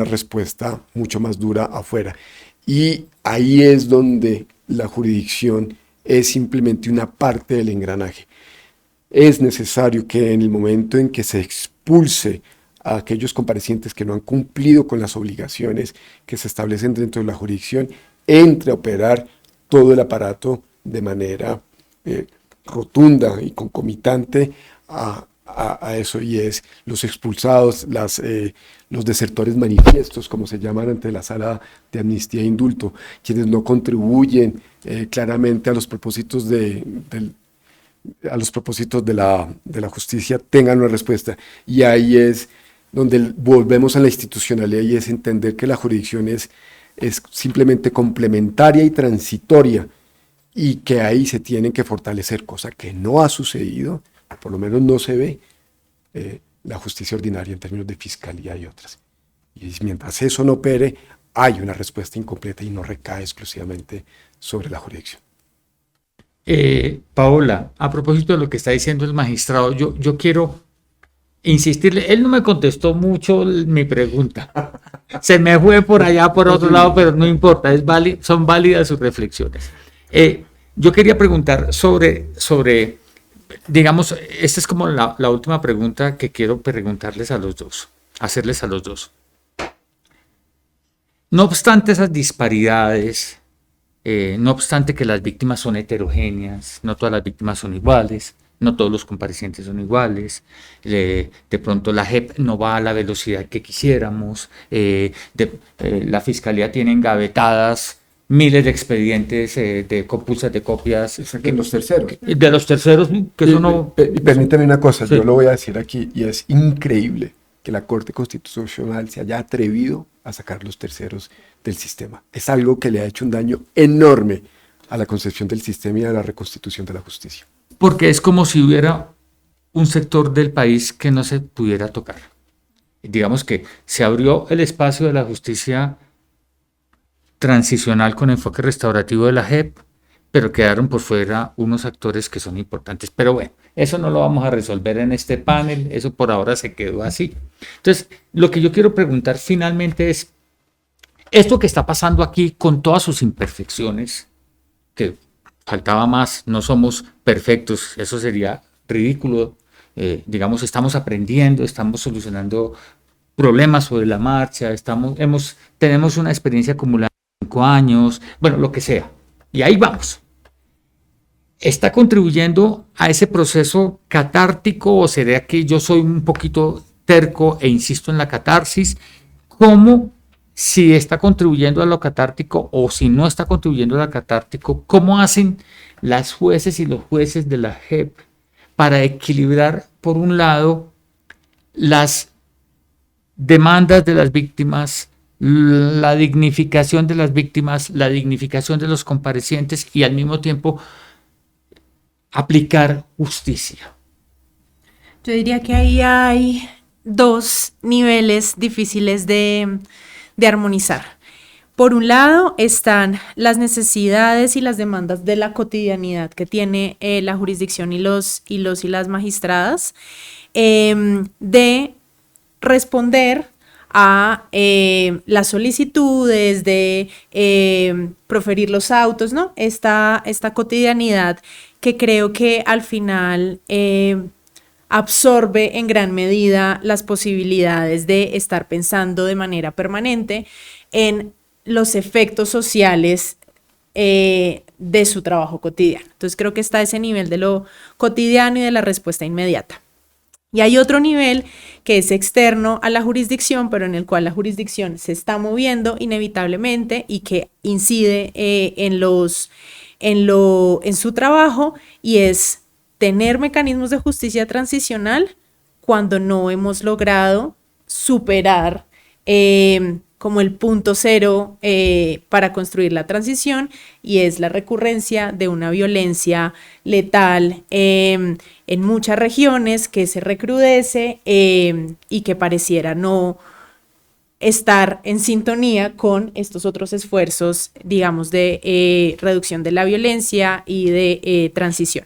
respuesta mucho más dura afuera. Y ahí es donde la jurisdicción es simplemente una parte del engranaje. Es necesario que en el momento en que se expulse a aquellos comparecientes que no han cumplido con las obligaciones que se establecen dentro de la jurisdicción, entre a operar todo el aparato de manera rotunda y concomitante a eso, y es los expulsados, los desertores manifiestos, como se llaman ante la sala de amnistía e indulto, quienes no contribuyen claramente a los propósitos de la justicia, tengan una respuesta. Y ahí es donde volvemos a la institucionalidad, y es entender que la jurisdicción es simplemente complementaria y transitoria, y que ahí se tienen que fortalecer, cosa que no ha sucedido, por lo menos no se ve, la justicia ordinaria en términos de fiscalía y otras. Y mientras eso no opere, hay una respuesta incompleta y no recae exclusivamente sobre la jurisdicción.
Paola, a propósito de lo que está diciendo el magistrado, yo quiero insistirle, él no me contestó mucho mi pregunta. Se me fue por allá, por otro lado, pero no importa, son válidas sus reflexiones. Yo quería preguntar sobre, digamos, esta es como la última pregunta que quiero preguntarles a los dos, hacerles a los dos. No obstante esas disparidades, no obstante que las víctimas son heterogéneas, no todas las víctimas son iguales, no todos los comparecientes son iguales, de pronto la JEP no va a la velocidad que quisiéramos, la Fiscalía tiene engavetadas miles de expedientes de compulsas de copias.
De los terceros.
De los terceros, que eso no...
Permítame una cosa,
Sí.
yo lo voy a decir aquí, y es increíble que la Corte Constitucional se haya atrevido a sacar los terceros del sistema. Es algo que le ha hecho un daño enorme a la concepción del sistema y a la reconstitución de la justicia.
Porque es como si hubiera un sector del país que no se pudiera tocar. Digamos que se abrió el espacio de la justicia transicional con enfoque restaurativo de la JEP, pero quedaron por fuera unos actores que son importantes. Pero bueno, eso no lo vamos a resolver en este panel, eso por ahora se quedó así. Entonces, lo que yo quiero preguntar finalmente es, esto que está pasando aquí con todas sus imperfecciones, que faltaba más, no somos perfectos, eso sería ridículo, digamos, estamos aprendiendo, estamos solucionando problemas sobre la marcha, tenemos una experiencia acumulada de 5 años, bueno, lo que sea, y ahí vamos. ¿Está contribuyendo a ese proceso catártico o será que yo soy un poquito terco e insisto en la catarsis? ¿Cómo, si está contribuyendo a lo catártico o si no está contribuyendo a lo catártico, cómo hacen las jueces y los jueces de la JEP para equilibrar, por un lado, las demandas de las víctimas, la dignificación de las víctimas, la dignificación de los comparecientes y al mismo tiempo aplicar justicia?
Yo diría que ahí hay dos niveles difíciles de armonizar. Por un lado están las necesidades y las demandas de la cotidianidad que tiene la jurisdicción y las magistradas de responder a las solicitudes, de proferir los autos, ¿no? Esta cotidianidad que creo que al final absorbe en gran medida las posibilidades de estar pensando de manera permanente en los efectos sociales de su trabajo cotidiano. Entonces creo que está ese nivel de lo cotidiano y de la respuesta inmediata. Y hay otro nivel que es externo a la jurisdicción, pero en el cual la jurisdicción se está moviendo inevitablemente y que incide en su trabajo, y es tener mecanismos de justicia transicional cuando no hemos logrado superar como el punto cero para construir la transición, y es la recurrencia de una violencia letal en muchas regiones que se recrudece y que pareciera no estar en sintonía con estos otros esfuerzos, digamos, de reducción de la violencia y de transición.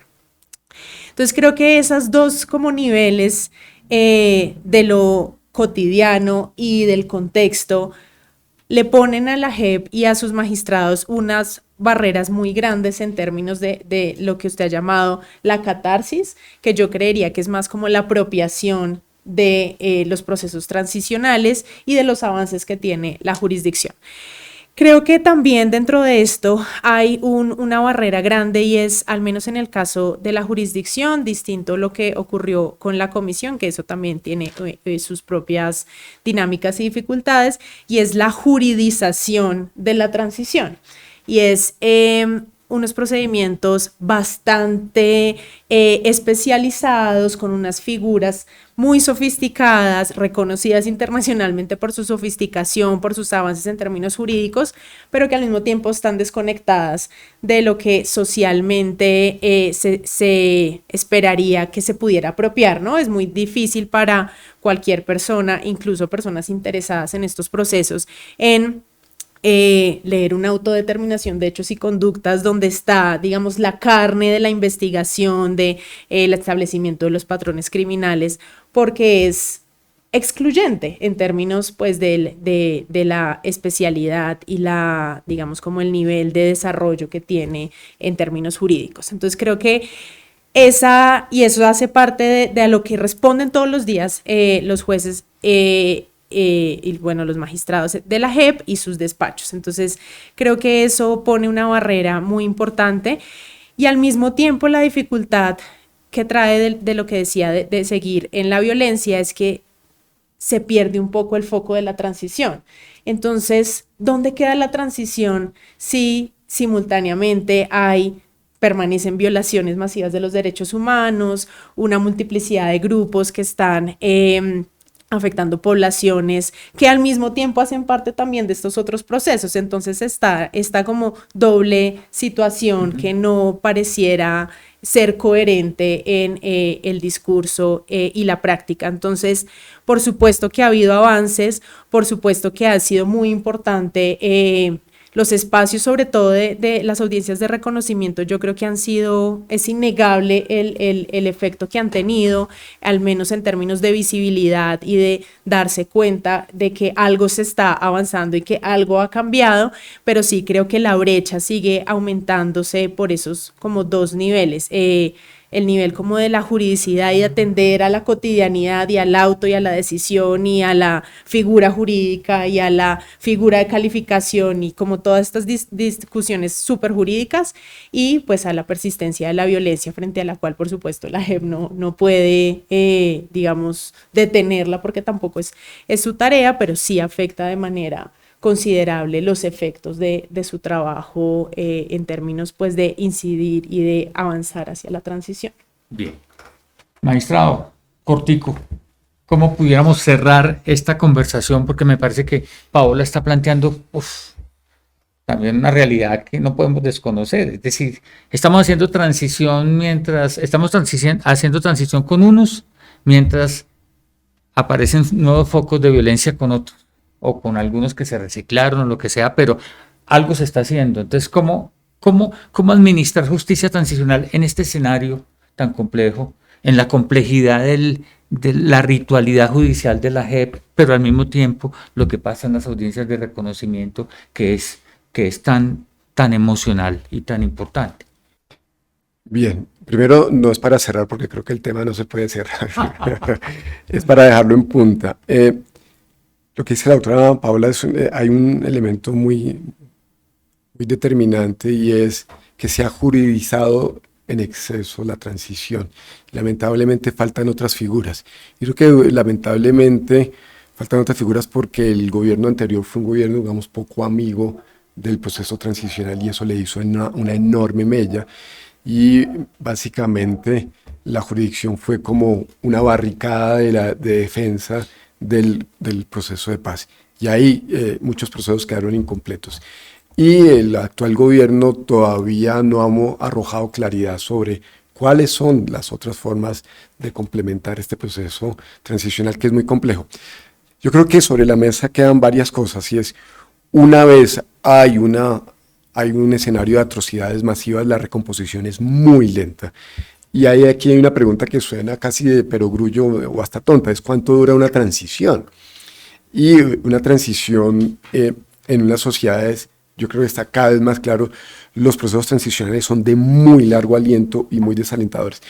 Entonces creo que esas dos como niveles de lo cotidiano y del contexto le ponen a la JEP y a sus magistrados unas barreras muy grandes en términos de lo que usted ha llamado la catarsis, que yo creería que es más como la apropiación de los procesos transicionales y de los avances que tiene la jurisdicción. Creo que también dentro de esto hay una barrera grande, y es, al menos en el caso de la jurisdicción, distinto lo que ocurrió con la comisión, que eso también tiene sus propias dinámicas y dificultades, y es la juridización de la transición. Y es unos procedimientos bastante especializados, con unas figuras muy sofisticadas, reconocidas internacionalmente por su sofisticación, por sus avances en términos jurídicos, pero que al mismo tiempo están desconectadas de lo que socialmente se esperaría que se pudiera apropiar, ¿no? Es muy difícil para cualquier persona, incluso personas interesadas en estos procesos, en leer una autodeterminación de hechos y conductas donde está, digamos, la carne de la investigación, de el establecimiento de los patrones criminales, porque es excluyente en términos pues de la especialidad y la, digamos, como el nivel de desarrollo que tiene en términos jurídicos. Entonces creo que y eso hace parte de a lo que responden todos los días los jueces y bueno, los magistrados de la JEP y sus despachos. Entonces creo que eso pone una barrera muy importante y al mismo tiempo la dificultad que trae de lo que decía de seguir en la violencia es que se pierde un poco el foco de la transición. Entonces, ¿dónde queda la transición si simultáneamente permanecen violaciones masivas de los derechos humanos, una multiplicidad de grupos que están afectando poblaciones que al mismo tiempo hacen parte también de estos otros procesos? Entonces está como doble situación que no pareciera ser coherente en el discurso y la práctica. Entonces, por supuesto que ha habido avances, por supuesto que ha sido muy importante los espacios, sobre todo de las audiencias de reconocimiento. Yo creo que es innegable el efecto que han tenido, al menos en términos de visibilidad y de darse cuenta de que algo se está avanzando y que algo ha cambiado, pero sí creo que la brecha sigue aumentándose por esos como dos niveles. El nivel como de la juridicidad y de atender a la cotidianidad y al auto y a la decisión y a la figura jurídica y a la figura de calificación y como todas estas discusiones súper jurídicas, y pues a la persistencia de la violencia frente a la cual por supuesto la JEP no puede digamos detenerla porque tampoco es su tarea, pero sí afecta de manera considerable los efectos de su trabajo en términos pues de incidir y de avanzar hacia la transición.
Bien. Magistrado, cortico, ¿cómo pudiéramos cerrar esta conversación? Porque me parece que Paola está planteando también una realidad que no podemos desconocer. Es decir, estamos haciendo transición haciendo transición con unos, mientras aparecen nuevos focos de violencia con otros, o con algunos que se reciclaron o lo que sea, pero algo se está haciendo. Entonces, ¿cómo administrar justicia transicional en este escenario tan complejo, en la complejidad de la ritualidad judicial de la JEP, pero al mismo tiempo lo que pasa en las audiencias de reconocimiento, que es tan emocional y tan importante?
Bien, primero no es para cerrar porque creo que el tema no se puede cerrar, es para dejarlo en punta. Lo que dice la doctora Paola hay un elemento muy determinante, y es que se ha juridizado en exceso la transición. Lamentablemente faltan otras figuras. Y creo que lamentablemente faltan otras figuras porque el gobierno anterior fue un gobierno, digamos, poco amigo del proceso transicional, y eso le hizo una enorme mella. Y básicamente la jurisdicción fue como una barricada de defensa del proceso de paz. Y ahí muchos procesos quedaron incompletos. Y el actual gobierno todavía no ha arrojado claridad sobre cuáles son las otras formas de complementar este proceso transicional, que es muy complejo. Yo creo que sobre la mesa quedan varias cosas, y es, una vez hay un escenario de atrocidades masivas, la recomposición es muy lenta. Y aquí hay una pregunta que suena casi de perogrullo o hasta tonta, es ¿cuánto dura una transición? Y una transición en unas sociedades, yo creo que está cada vez más claro, los procesos transicionales son de muy largo aliento y muy desalentadores.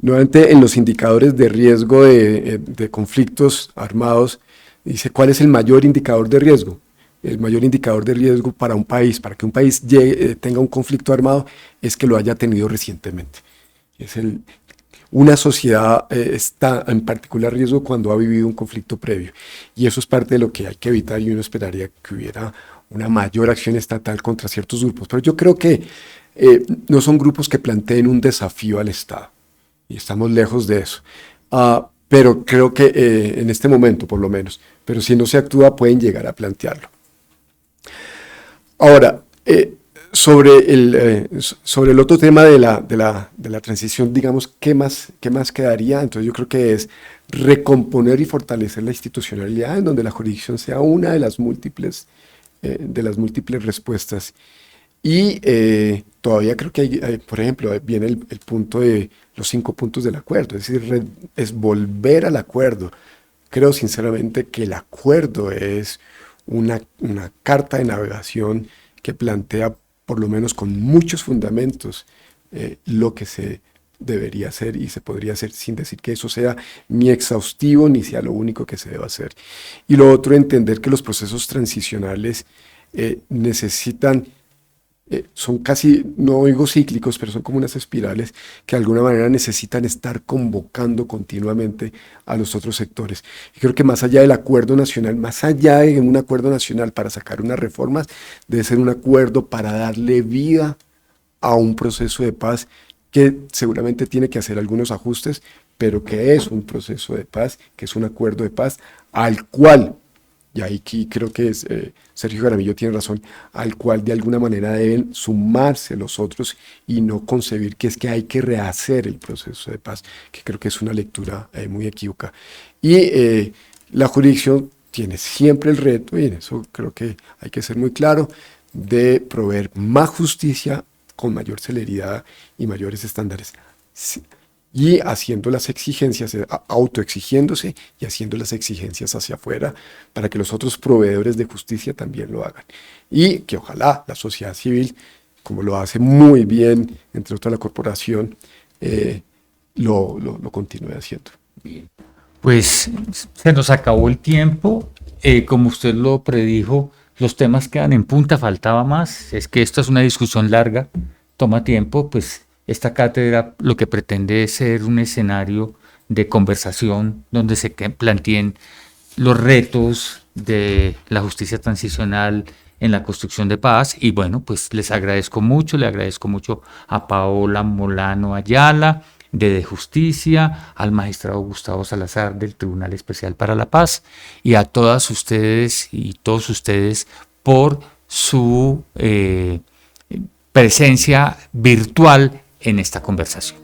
Nuevamente, en los indicadores de riesgo de conflictos armados, dice ¿cuál es el mayor indicador de riesgo? El mayor indicador de riesgo para un país, para que un país tenga un conflicto armado, es que lo haya tenido recientemente. Una sociedad está en particular riesgo cuando ha vivido un conflicto previo, y eso es parte de lo que hay que evitar, y uno esperaría que hubiera una mayor acción estatal contra ciertos grupos. Pero yo creo que no son grupos que planteen un desafío al Estado, y estamos lejos de eso. Pero creo que en este momento, por lo menos, pero si no se actúa, pueden llegar a plantearlo. Ahora, sobre el otro tema de la transición, digamos, ¿qué más quedaría? Entonces yo creo que es recomponer y fortalecer la institucionalidad, en donde la jurisdicción sea una de las múltiples de las múltiples respuestas. Y todavía creo que hay, por ejemplo, viene el punto de los 5 puntos del acuerdo, es decir, es volver al acuerdo. Creo sinceramente que el acuerdo es una carta de navegación que plantea, por lo menos con muchos fundamentos, lo que se debería hacer y se podría hacer, sin decir que eso sea ni exhaustivo ni sea lo único que se deba hacer. Y lo otro, entender que los procesos transicionales necesitan, son casi, no digo cíclicos, pero son como unas espirales que de alguna manera necesitan estar convocando continuamente a los otros sectores. Y creo que más allá del acuerdo nacional, más allá de un acuerdo nacional para sacar unas reformas, debe ser un acuerdo para darle vida a un proceso de paz que seguramente tiene que hacer algunos ajustes, pero que es un proceso de paz, que es un acuerdo de paz al cual, y aquí creo que Sergio Jaramillo tiene razón, al cual de alguna manera deben sumarse los otros y no concebir que es que hay que rehacer el proceso de paz, que creo que es una lectura muy equívoca. Y la jurisdicción tiene siempre el reto, y en eso creo que hay que ser muy claro, de proveer más justicia con mayor celeridad y mayores estándares. Y haciendo las exigencias, autoexigiéndose y haciendo las exigencias hacia afuera para que los otros proveedores de justicia también lo hagan. Y que ojalá la sociedad civil, como lo hace muy bien, entre otras la corporación, lo continúe haciendo.
Bien. Pues se nos acabó el tiempo. Como usted lo predijo, los temas quedan en punta, faltaba más. Es que esta es una discusión larga, toma tiempo, pues esta cátedra lo que pretende es ser un escenario de conversación donde se planteen los retos de la justicia transicional en la construcción de paz. Y bueno, pues les agradezco mucho, le agradezco mucho a Paola Molano Ayala, de Justicia, al magistrado Gustavo Salazar del Tribunal Especial para la Paz, y a todas ustedes y todos ustedes por su presencia virtual en esta conversación.